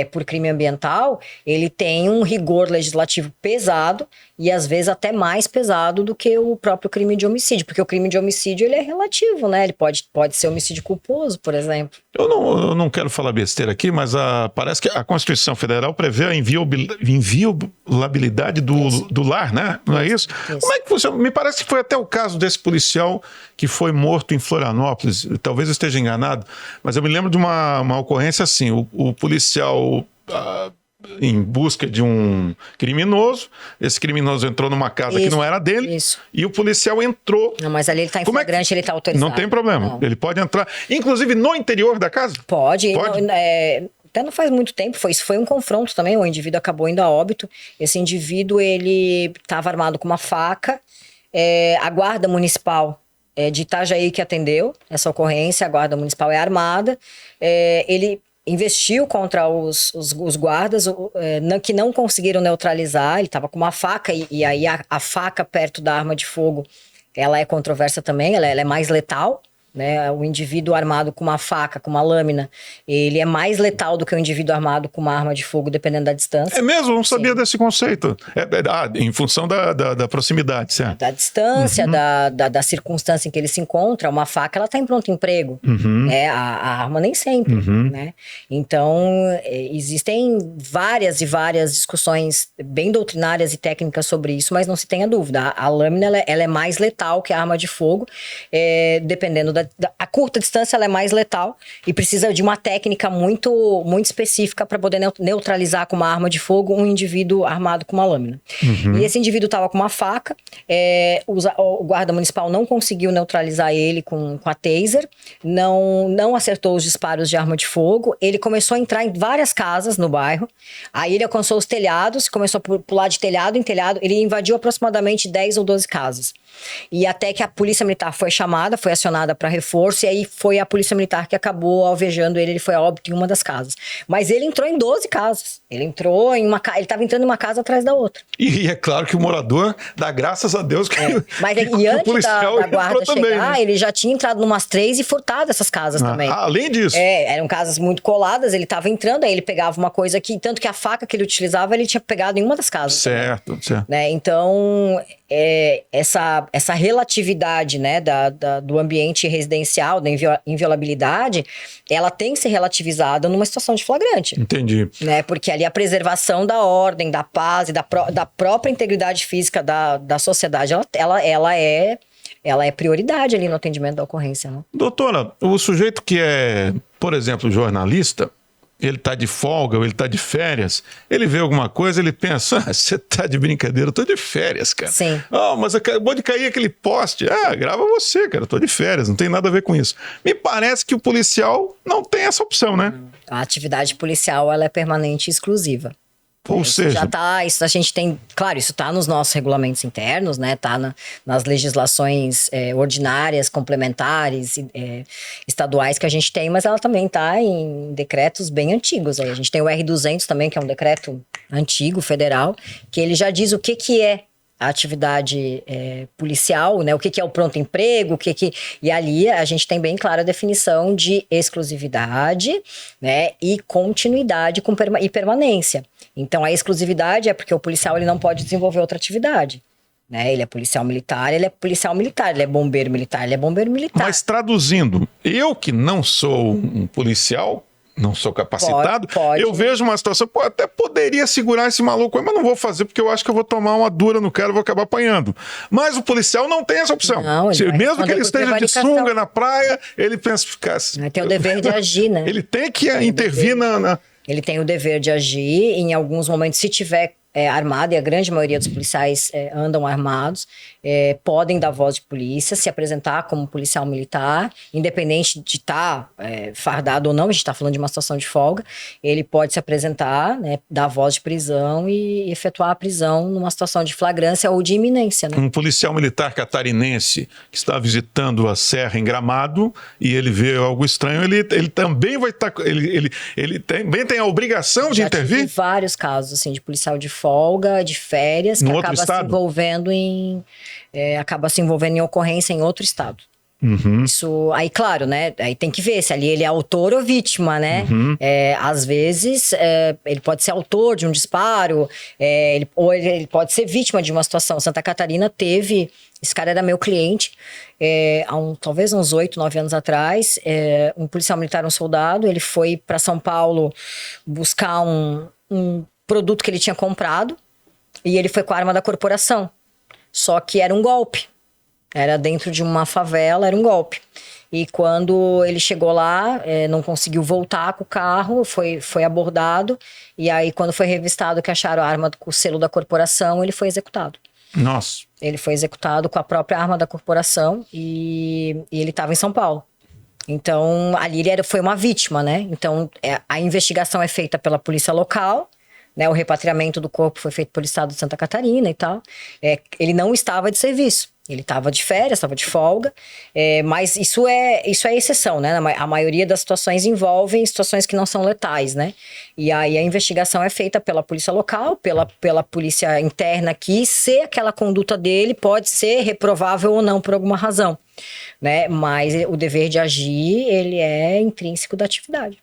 por crime ambiental, ele tem um rigor legislativo pesado, e às vezes até mais pesado do que o próprio crime de homicídio, porque o crime de homicídio ele é relativo, né? Ele pode ser homicídio culposo, por exemplo. Eu não quero falar besteira aqui, mas parece que a Constituição Federal prevê a inviolabilidade do lar, né? Não é isso? Como é que funciona? Me parece que foi até o caso desse policial que foi morto em Florianópolis, talvez eu esteja enganado, mas eu me lembro de uma ocorrência assim, o policial... em busca de um criminoso, esse criminoso entrou numa casa que não era dele, e o policial entrou... Não, mas ali ele está em flagrante, ele está autorizado. Não tem problema, não. Ele pode entrar, inclusive no interior da casa? Pode. Até não faz muito tempo, foi um confronto também, o indivíduo acabou indo a óbito, esse indivíduo, ele estava armado com uma faca, a guarda municipal de Itajaí que atendeu essa ocorrência, a guarda municipal é armada, ele... investiu contra os guardas que não conseguiram neutralizar, ele estava com uma faca e aí a faca perto da arma de fogo, ela é controversa também, ela é mais letal, né? O indivíduo armado com uma faca, com uma lâmina, ele é mais letal do que o indivíduo armado com uma arma de fogo, dependendo da distância. É mesmo? Eu não sabia desse conceito. Em função da proximidade, certo? Da distância, da circunstância em que ele se encontra, uma faca, ela está em pronto emprego. A arma nem sempre, né? Então, existem várias e várias discussões bem doutrinárias e técnicas sobre isso, mas não se tenha dúvida. A lâmina, ela é mais letal que a arma de fogo, dependendo a curta distância, ela é mais letal e precisa de uma técnica muito, muito específica para poder neutralizar com uma arma de fogo um indivíduo armado com uma lâmina. E esse indivíduo estava com uma faca, o guarda municipal não conseguiu neutralizar ele com a taser, não acertou os disparos de arma de fogo, ele começou a entrar em várias casas no bairro, aí ele alcançou os telhados, começou a pular de telhado em telhado, ele invadiu aproximadamente 10 ou 12 casas. E até que a polícia militar foi acionada para reforço, e aí foi a polícia militar que acabou alvejando ele foi a óbito em uma das casas. Mas ele entrou em 12 casas. Ele entrou em ele estava entrando em uma casa atrás da outra. E é claro que o morador dá graças a Deus que Mas e antes da guarda chegar, também, né? Ele já tinha entrado numas 3 e furtado essas casas também. Além disso. Eram casas muito coladas, ele estava entrando, aí ele pegava uma coisa que, tanto que a faca que ele utilizava, ele tinha pegado em uma das casas. Certo. Né? Então, essa relatividade, né, do ambiente residencial, da inviolabilidade, ela tem que ser relativizada numa situação de flagrante. Entendi. Né? Porque ali a preservação da ordem, da paz e da própria integridade física da sociedade, ela é prioridade ali no atendimento da ocorrência. Né? Doutora, o sujeito que é, por exemplo, jornalista, ele está de folga ou ele está de férias, ele vê alguma coisa, ele pensa, você está de brincadeira, eu estou de férias, cara. Sim. Mas acabou de cair aquele poste. Grava você, cara, eu estou de férias, não tem nada a ver com isso. Me parece que o policial não tem essa opção, né? A atividade policial, ela é permanente e exclusiva. Ou seja, já tá, isso a gente tem, claro, isso está nos nossos regulamentos internos, né? Tá nas legislações ordinárias, complementares, estaduais que a gente tem, mas ela também está em decretos bem antigos. Aí a gente tem o R200 também, que é um decreto antigo, federal, que ele já diz o que é a atividade policial, né? O que é o pronto emprego, e ali a gente tem bem clara a definição de exclusividade, né? E continuidade e permanência. Então a exclusividade é porque o policial ele não pode desenvolver outra atividade, né? Ele é policial militar, ele é policial militar, ele é bombeiro militar, ele é bombeiro militar. Mas traduzindo, eu que não sou um policial, não sou capacitado, eu vejo uma situação, até poderia segurar esse maluco aí, mas não vou fazer porque eu acho que eu vou tomar uma dura no cara e vou acabar apanhando. Mas o policial não tem essa opção. Não, mesmo que ele esteja de sunga na praia, ele pensa ficar... Tem o dever de agir, né? Ele tem que intervir na... Ele tem o dever de agir, em alguns momentos, se tiver armado, e a grande maioria dos policiais andam armados, podem dar voz de polícia, se apresentar como policial militar, independente de estar fardado ou não, a gente está falando de uma situação de folga, ele pode se apresentar, né, dar voz de prisão e efetuar a prisão numa situação de flagrância ou de iminência. Né? Um policial militar catarinense que está visitando a Serra em Gramado e ele vê algo estranho, ele também vai estar... Ele também tem a obrigação de intervir? Já tive vários casos assim, de policial de folga, de férias, que acaba se envolvendo em ocorrência em outro estado. Uhum. Isso, aí claro, né, aí tem que ver se ali ele é autor ou vítima, né, uhum. Às vezes ele pode ser autor de um disparo, ou ele pode ser vítima de uma situação. Santa Catarina teve, esse cara era meu cliente, talvez uns 8, 9 anos atrás, um policial militar, um soldado, ele foi para São Paulo buscar um produto que ele tinha comprado e ele foi com a arma da corporação, só que era um golpe. Era dentro de uma favela, era um golpe. E quando ele chegou lá, não conseguiu voltar com o carro, foi abordado. E aí, quando foi revistado que acharam a arma com o selo da corporação, ele foi executado. Nossa. Ele foi executado com a própria arma da corporação e ele estava em São Paulo. Então, ali foi uma vítima, né? Então, a investigação é feita pela polícia local, né? O repatriamento do corpo foi feito pelo estado de Santa Catarina e tal. Ele não estava de serviço. Ele estava de férias, estava de folga, mas isso é exceção, né? A maioria das situações envolvem situações que não são letais, né? E aí a investigação é feita pela polícia local, pela polícia interna aqui, se aquela conduta dele pode ser reprovável ou não por alguma razão, né? Mas o dever de agir, ele é intrínseco da atividade.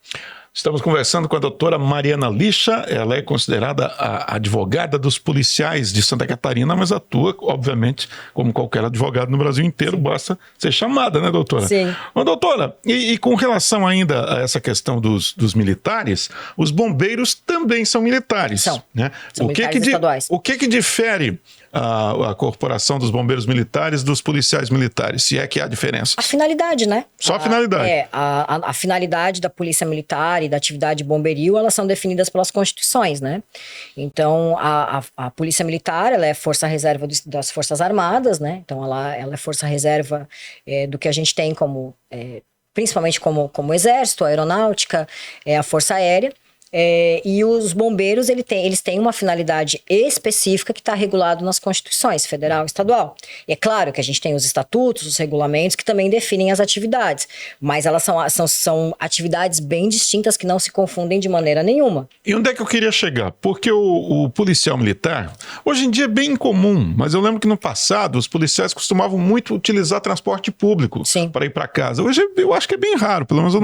Estamos conversando com a doutora Mariana Lixa, ela é considerada a advogada dos policiais de Santa Catarina, mas atua, obviamente, como qualquer advogado no Brasil inteiro, sim, basta ser chamada, né, doutora? Sim. Mas, doutora, e com relação ainda a essa questão dos militares, os bombeiros também são militares. São militares estaduais. O que difere a corporação dos bombeiros militares dos policiais militares, se é que há diferença? A finalidade, né? Só a finalidade. A finalidade da polícia militar e da atividade bomberil, elas são definidas pelas constituições, né? Então, a polícia militar, ela é força reserva das Forças Armadas, né? Então, ela é força reserva do que a gente tem como, principalmente como exército, a aeronáutica, a força aérea. E os bombeiros, eles têm uma finalidade específica que está regulado nas constituições federal e estadual. E é claro que a gente tem os estatutos, os regulamentos que também definem as atividades, mas elas são atividades bem distintas que não se confundem de maneira nenhuma. E onde é que eu queria chegar? Porque o policial militar, hoje em dia é bem comum, mas eu lembro que no passado os policiais costumavam muito utilizar transporte público para ir para casa. Hoje eu acho que é bem raro, pelo menos eu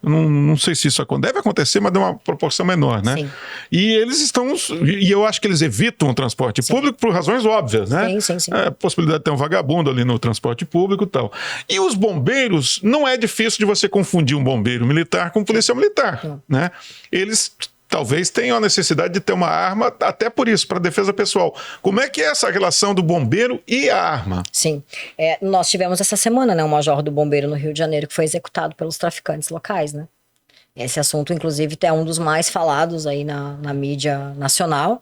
não sei se isso acontece. Deve acontecer, mas de uma proporção menor, né? Sim. E eu acho que eles evitam o transporte público por razões óbvias, né? Sim. A possibilidade de ter um vagabundo ali no transporte público e tal. E os bombeiros, não é difícil de você confundir um bombeiro militar com um policial militar, né? Eles talvez tenham a necessidade de ter uma arma, até por isso, para defesa pessoal. Como é que é essa relação do bombeiro e a arma? Sim. Nós tivemos essa semana, né, um major do bombeiro no Rio de Janeiro que foi executado pelos traficantes locais, né? Esse assunto, inclusive, é um dos mais falados aí na mídia nacional.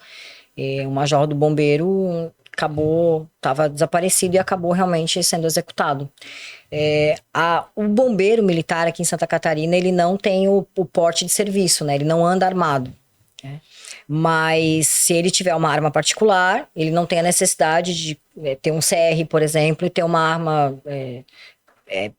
O major do bombeiro estava desaparecido e acabou realmente sendo executado. O bombeiro militar aqui em Santa Catarina, ele não tem o porte de serviço, né? Ele não anda armado, né? Mas se ele tiver uma arma particular, ele não tem a necessidade de ter um CR, por exemplo, e ter uma arma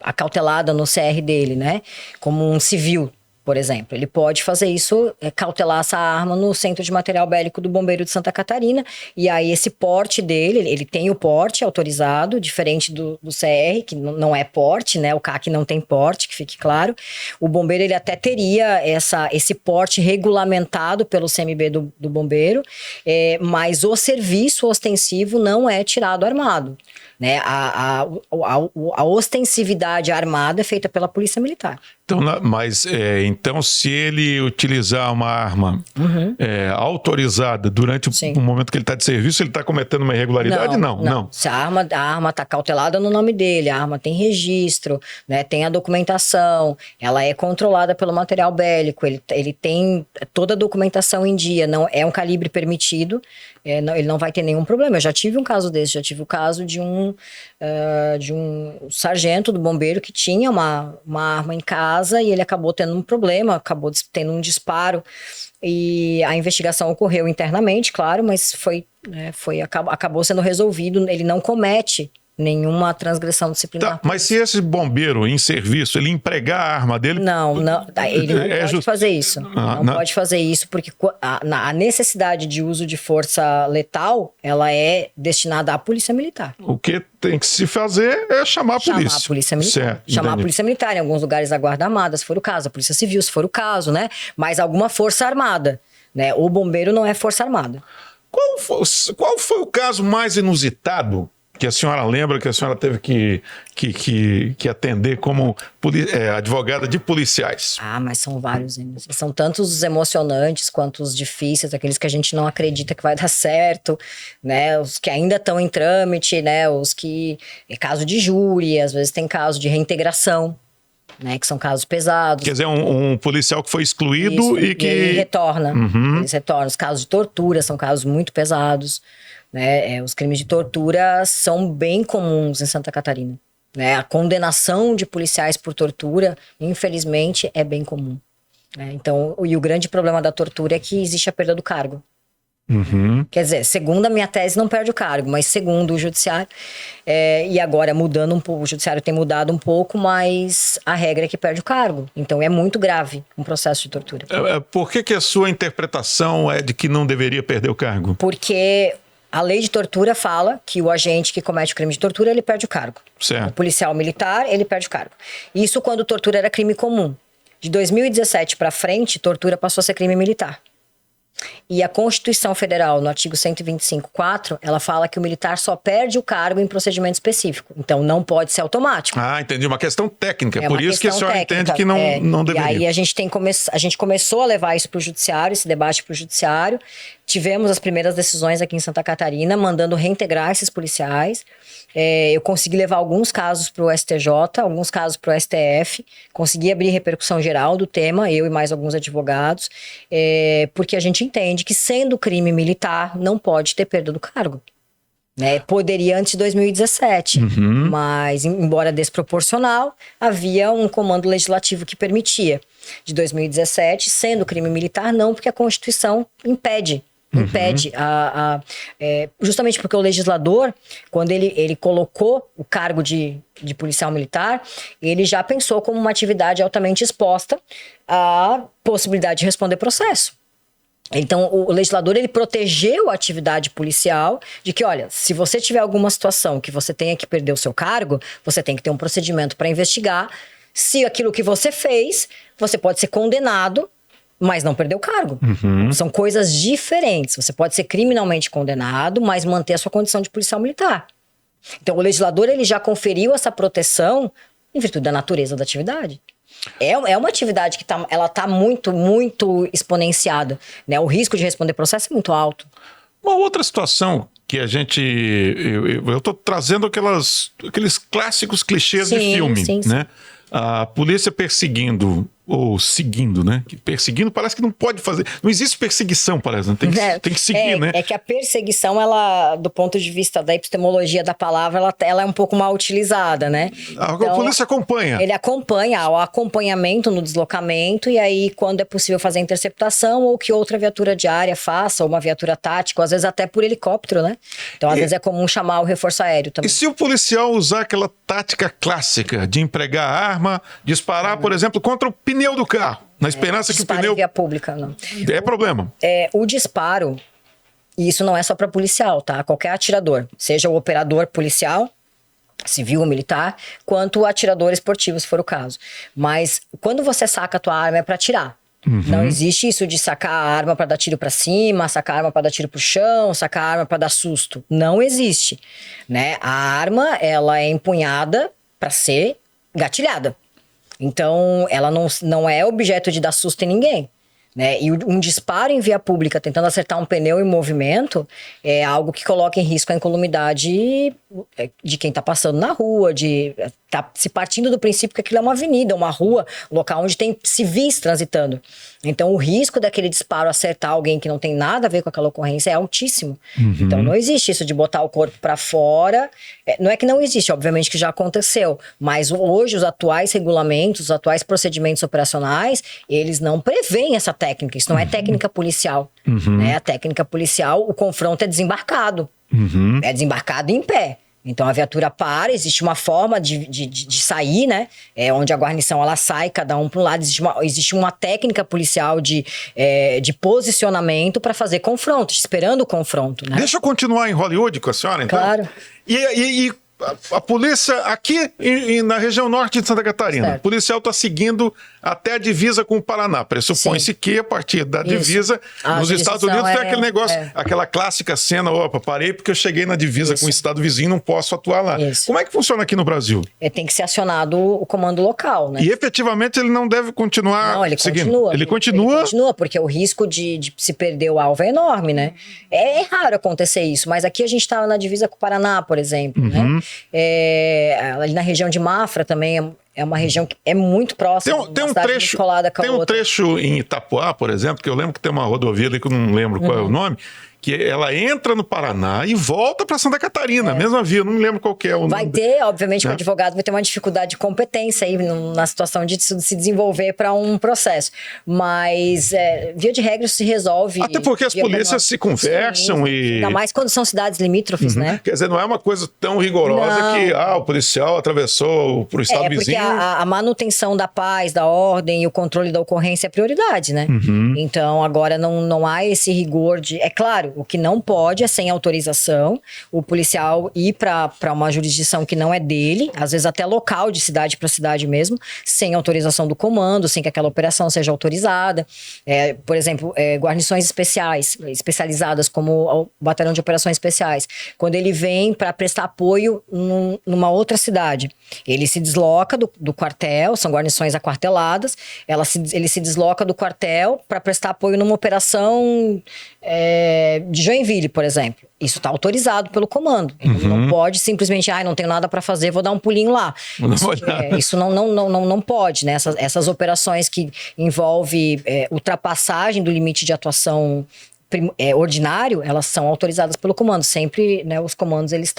acautelada no CR dele, né? Como um civil, por exemplo. Ele pode fazer isso, cautelar essa arma no Centro de Material Bélico do Bombeiro de Santa Catarina, e aí esse porte dele, ele tem o porte autorizado, diferente do CR, que não é porte, né? O CAC não tem porte, que fique claro. O bombeiro, ele até teria esse porte regulamentado pelo CMB do bombeiro, mas o serviço ostensivo não é tirado armado, né? A ostensividade armada é feita pela Polícia Militar. Então, mas então, se ele utilizar uma arma autorizada durante o momento que ele está de serviço, ele está cometendo uma irregularidade? Não. Se a arma está cautelada no nome dele, a arma tem registro, né, tem a documentação, ela é controlada pelo material bélico, ele tem toda a documentação em dia, não é um calibre permitido, ele não vai ter nenhum problema. Eu já tive um caso desse, já tive o caso de um sargento do bombeiro que tinha uma arma em casa e ele acabou tendo um problema, acabou tendo um disparo, e a investigação ocorreu internamente, claro, mas acabou sendo resolvido. Ele não comete nenhuma transgressão disciplinar. Tá, mas se esse bombeiro em serviço, ele empregar a arma dele... Não, ele não pode fazer isso. Não pode fazer isso, porque a necessidade de uso de força letal, ela é destinada à Polícia Militar. O que tem que se fazer é chamar a polícia. Chamar a Polícia Militar. Certo, chamar a Polícia Militar, em alguns lugares a Guarda Armada, se for o caso, a Polícia Civil, se for o caso, né? Mas alguma força armada, né? O bombeiro não é força armada. Qual foi o caso mais inusitado que a senhora lembra, que a senhora teve que atender como advogada de policiais? Mas são vários. São tantos os emocionantes quanto os difíceis, aqueles que a gente não acredita que vai dar certo, né? Os que ainda estão em trâmite, né? Os que... É caso de júri, às vezes tem caso de reintegração, né? Que são casos pesados. Quer dizer, um policial que foi excluído e que... ele retorna. Eles retornam. Os casos de tortura são casos muito pesados, né? Os crimes de tortura são bem comuns em Santa Catarina, né? A condenação de policiais por tortura, infelizmente, é bem comum, né? Então, o grande problema da tortura é que existe a perda do cargo. Quer dizer, segundo a minha tese, não perde o cargo, mas segundo o judiciário, e agora mudando um pouco, o judiciário tem mudado um pouco, mas a regra é que perde o cargo. Então é muito grave um processo de tortura. Por que a sua interpretação é de que não deveria perder o cargo? Porque a lei de tortura fala que o agente que comete o crime de tortura, ele perde o cargo. Certo. O policial militar, ele perde o cargo. Isso quando tortura era crime comum. De 2017 para frente, tortura passou a ser crime militar. E a Constituição Federal, no artigo 125.4, ela fala que o militar só perde o cargo em procedimento específico. Então, não pode ser automático. Entendi. Uma questão técnica. Por isso que a senhora entende que não deveria. E aí a gente começou a levar isso para o judiciário, esse debate para o judiciário. Tivemos as primeiras decisões aqui em Santa Catarina, mandando reintegrar esses policiais. Eu consegui levar alguns casos para o STJ, alguns casos para o STF. Consegui abrir repercussão geral do tema, eu e mais alguns advogados. Porque a gente entende que, sendo crime militar, não pode ter perda do cargo, né? Poderia antes de 2017, mas, embora desproporcional, havia um comando legislativo que permitia. De 2017, sendo crime militar, não, porque a Constituição impede. Justamente porque o legislador, quando ele colocou o cargo de policial militar, ele já pensou como uma atividade altamente exposta à possibilidade de responder processo. Então, o legislador, ele protegeu a atividade policial de que, olha, se você tiver alguma situação que você tenha que perder o seu cargo, você tem que ter um procedimento para investigar. Se aquilo que você fez, você pode ser condenado, mas não perder o cargo. São coisas diferentes. Você pode ser criminalmente condenado, mas manter a sua condição de policial militar. Então, o legislador, ele já conferiu essa proteção em virtude da natureza da atividade. É uma atividade que ela tá muito, muito exponenciada, né? O risco de responder processo é muito alto. Uma outra situação que a gente... Eu tô trazendo aqueles clássicos clichês de filme, né? A polícia perseguindo ou seguindo, né? Perseguindo parece que não pode fazer. Não existe perseguição, parece. Tem que seguir, né? É que a perseguição, ela, do ponto de vista da epistemologia da palavra, ela é um pouco mal utilizada, né? A polícia acompanha. Ele acompanha, o acompanhamento no deslocamento, e aí, quando é possível fazer a interceptação, ou que outra viatura de área faça, ou uma viatura tática, ou às vezes até por helicóptero, né? Então, às vezes é comum chamar o reforço aéreo também. E se o policial usar aquela tática clássica de empregar a arma, disparar, por exemplo, contra o pneu do carro, na esperança que o pneu... Em via pública, não. É problema. O disparo, e isso não é só para policial, tá? Qualquer atirador, seja o operador policial, civil ou militar, quanto o atirador esportivo, se for o caso. Mas quando você saca a tua arma é para atirar. Não existe isso de sacar a arma para dar tiro para cima, sacar a arma para dar tiro pro chão, sacar a arma para dar susto. Não existe, né? A arma, ela é empunhada para ser gatilhada. Então, ela não é objeto de dar susto em ninguém, né? E um disparo em via pública tentando acertar um pneu em movimento é algo que coloca em risco a incolumidade de quem está passando na rua, tá se partindo do princípio que aquilo é uma avenida, uma rua, local onde tem civis transitando. Então, o risco daquele disparo acertar alguém que não tem nada a ver com aquela ocorrência é altíssimo. Então, não existe isso de botar o corpo para fora. Não é que não existe, obviamente que já aconteceu. Mas hoje, os atuais regulamentos, os atuais procedimentos operacionais, eles não prevêem essa técnica. Isso não é técnica policial. Né? A técnica policial, o confronto é desembarcado. É desembarcado em pé. Então a viatura para, existe uma forma de sair, né? Onde a guarnição ela sai, cada um para um lado. Existe uma técnica policial de posicionamento para fazer confronto, esperando o confronto, né? Deixa eu continuar em Hollywood com a senhora, então. Claro. E a polícia aqui na região norte de Santa Catarina, certo. O policial está seguindo até a divisa com o Paraná. Pressupõe-se que a partir da divisa, nos Estados Unidos tem aquele negócio, aquela clássica cena, opa, parei porque eu cheguei na divisa com o estado vizinho, não posso atuar lá. Como é que funciona aqui no Brasil? Tem que ser acionado o comando local, né? E efetivamente ele não deve continuar seguindo? Ele continua? Ele continua, porque o risco de se perder o alvo é enorme, né? É raro acontecer isso, mas aqui a gente está na divisa com o Paraná, por exemplo, né? Ali na região de Mafra também é uma região que é muito próxima. Tem um trecho em Itapoá, por exemplo, que eu lembro que tem uma rodovia ali que eu não lembro qual é o nome, que ela entra no Paraná e volta para Santa Catarina, mesma via, não me lembro qual que é o nome. Vai ter, obviamente, que o advogado vai ter uma dificuldade de competência aí na situação de se desenvolver para um processo. Mas, via de regra, isso se resolve. Até porque as polícias se conversam e... Ainda mais quando são cidades limítrofes, né? Quer dizer, não é uma coisa tão rigorosa que o policial atravessou para o estado vizinho. Porque a manutenção da paz, da ordem e o controle da ocorrência é prioridade, né? Então, agora não há esse rigor de... É claro, o que não pode é, sem autorização, o policial ir para uma jurisdição que não é dele, às vezes até local, de cidade para cidade mesmo, sem autorização do comando, sem que aquela operação seja autorizada. Por exemplo, guarnições especializadas, como o Batalhão de Operações Especiais. Quando ele vem para prestar apoio numa outra cidade, ele se desloca do quartel, são guarnições aquarteladas, ele se desloca do quartel para prestar apoio numa operação de Joinville, por exemplo. Isso está autorizado pelo comando. Ele não pode simplesmente, não tenho nada para fazer, vou dar um pulinho lá. Isso não pode, né? Essas operações que envolvem ultrapassagem do limite de atuação ordinário, elas são autorizadas pelo comando. Sempre, né, os comandos eles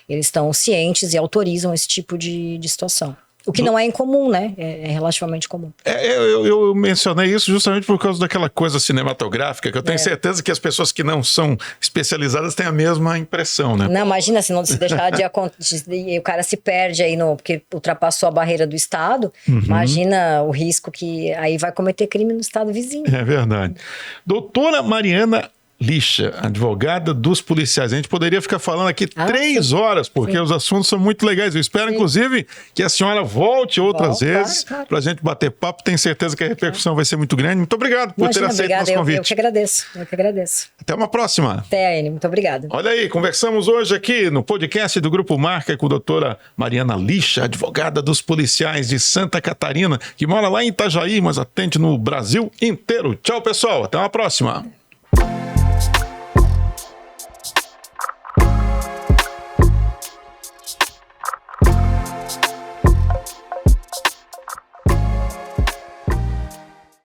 estão cientes e autorizam esse tipo de situação. O que não é incomum, né? É relativamente comum. Eu mencionei isso justamente por causa daquela coisa cinematográfica, que eu tenho certeza que as pessoas que não são especializadas têm a mesma impressão, né? Não, imagina, se não se deixar de acontecer, e o cara se perde aí porque ultrapassou a barreira do estado, imagina o risco que aí vai cometer crime no estado vizinho. É verdade. Doutora Mariana Lixa, advogada dos policiais. A gente poderia ficar falando aqui 3 horas, porque os assuntos são muito legais. Eu espero, inclusive, que a senhora volte outras vezes para a gente bater papo. Tenho certeza que a repercussão vai ser muito grande. Muito obrigado por ter aceito o nosso convite. Eu que agradeço. Até uma próxima. Até, Enio. Muito obrigada. Olha aí, conversamos hoje aqui no podcast do Grupo Marca com a doutora Mariana Lixa, advogada dos policiais de Santa Catarina, que mora lá em Itajaí, mas atende no Brasil inteiro. Tchau, pessoal. Até uma próxima.